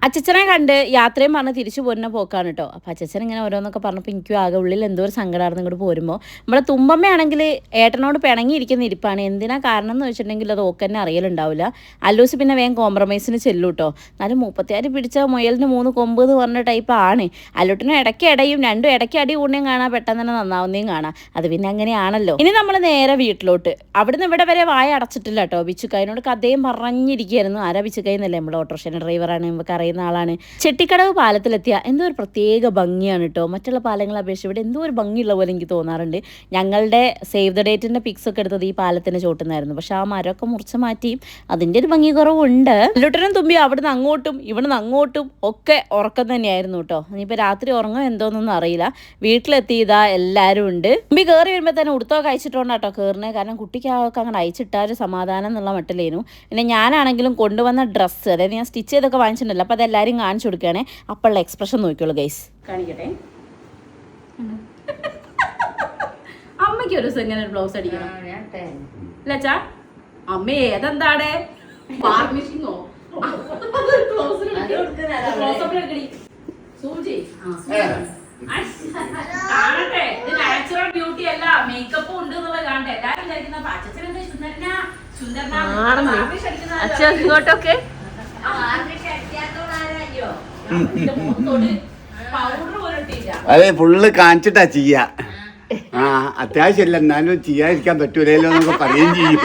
അച്ചച്ചനെ കണ്ട് യാത്രയും പറഞ്ഞ് തിരിച്ചു പോരുന്ന പോക്കാണ് കേട്ടോ. അപ്പോൾ അച്ചച്ചൻ ഇങ്ങനെ ഓരോന്നൊക്കെ പറഞ്ഞപ്പോൾ എനിക്കും ആകെ ഉള്ളിൽ എന്തോ ഒരു സങ്കടമായിരുന്നു ഇങ്ങോട്ട് പോരുമ്പോൾ. നമ്മളെ തുമ്പമ്മയാണെങ്കിൽ ഏട്ടനോട് പിണങ്ങിയിരിക്കുന്ന ഇരിപ്പാണ്. എന്തിനാ കാരണം എന്ന് വെച്ചിട്ടുണ്ടെങ്കിൽ അത് ഓക്ക് തന്നെ അറിയലുണ്ടാവില്ല. അല്ലൂസ് പിന്നെ വേഗം കോംപ്രമൈസിന് ചെല്ലു കേട്ടോ. എന്നാലും 36 പിടിച്ച മുയലിന് 3 കൊമ്പ് എന്ന് പറഞ്ഞ ടൈപ്പാണ്. അല്ലൂട്ടിനും ഇടയ്ക്ക് ഇടയും രണ്ടും ഇടയ്ക്ക് അടി കൂടിയും കാണാം, പെട്ടെന്ന് തന്നെ നന്നാവുന്നേയും കാണാം. അത് പിന്നെ അങ്ങനെയാണല്ലോ. ഇനി നമ്മൾ നേരെ വീട്ടിലോട്ട്. അവിടുന്ന് ഇവിടെ വരെ വായ അടച്ചിട്ടില്ല കേട്ടോ. ബിച്ചുക്കായനോട് കഥയും പറഞ്ഞിരിക്കുകയായിരുന്നു. ആരാ ബിച്ചുക്കായി എന്നല്ലേ, നമ്മുടെ ഓട്ടോറിക്ഷ ഡ്രൈവറാണ്, നമുക്ക് അറിയുന്ന ആളാണ്. ചെട്ടിക്കടവ് പാലത്തിലെത്തിയ എന്തോ ഒരു പ്രത്യേക ഭംഗിയാണ് കേട്ടോ. മറ്റുള്ള പാലങ്ങളെ അപേക്ഷിച്ച് ഇവിടെ എന്തോ ഒരു ഭംഗിയുള്ള പോലെ എനിക്ക് തോന്നാറുണ്ട്. ഞങ്ങളുടെ സേവ് ദ ഡേറ്റിൻ്റെ പിക്സ് ഒക്കെ എടുത്തത് ഈ പാലത്തിന് ചോട്ടുന്നായിരുന്നു. പക്ഷെ ആ മരമൊക്കെ മുറിച്ച് മാറ്റി അതിൻ്റെ ഒരു ഭംഗി കുറവുണ്ട്. ലുട്ടനും തുമ്പി അവിടുന്ന് അങ്ങോട്ടും ഇവിടുന്ന് അങ്ങോട്ടും ഒക്കെ ഉറക്കം തന്നെയായിരുന്നു കേട്ടോ. ഇനിയിപ്പോൾ രാത്രി ഉറങ്ങും എന്തോന്നൊന്നും അറിയില്ല. വീട്ടിലെത്തി ഇതാ എല്ലാവരും ഉണ്ട്. തുമ്പി കയറി വരുമ്പോൾ തന്നെ ഉടുത്തൊക്കെ അയച്ചിട്ടുണ്ടോ കയറിനെ. കാരണം കുട്ടിക്കൊക്കെ അങ്ങനെ അയച്ചിട്ടാൽ ഒരു സമാധാനം എന്നുള്ള മട്ടിലേനു. പിന്നെ ഞാനാണെങ്കിലും കൊണ്ടുവന്ന ഡ്രസ്സ്, അതായത് ഞാൻ സ്റ്റിച്ച് ചെയ്തൊക്കെ വാങ്ങിച്ചിട്ടുണ്ടല്ലോ, അപ്പോൾ അതെല്ലാവരും കാണിച്ചു കൊടുക്കുകയാണെ. അപ്പോഴുള്ള എക്സ്പ്രഷൻ നോക്കിയോളൂ ഗൈസ്. കാണിക്കട്ടെ. അമ്മയ്ക്ക് ഒരു ദിവസം എങ്ങനെ ബ്ലൗസ് അടിക്കണം അല്ലച്ചാ? അമ്മേ അതെന്താണ് വാർണിഷിങ്ങോ? കാണട്ടെ, ഇത് നാച്ചുറൽ ബ്യൂട്ടി അല്ല, മേക്കപ്പും ഉണ്ട് എന്നുള്ളത് കാണട്ടെ. എല്ലാരും വിചാരിക്കുന്ന അച്ഛനെന്താ സുന്ദരനാ ഇങ്ങോട്ടൊക്കെ അതെ ഫുള്ള് കാണിച്ചിട്ടാ ചെയ്യാ. അത്യാവശ്യമല്ല, എന്നാലും ചെയ്യാതിരിക്കാൻ പറ്റൂലല്ലോ എന്നൊക്കെ പറയുകയും ചെയ്യും.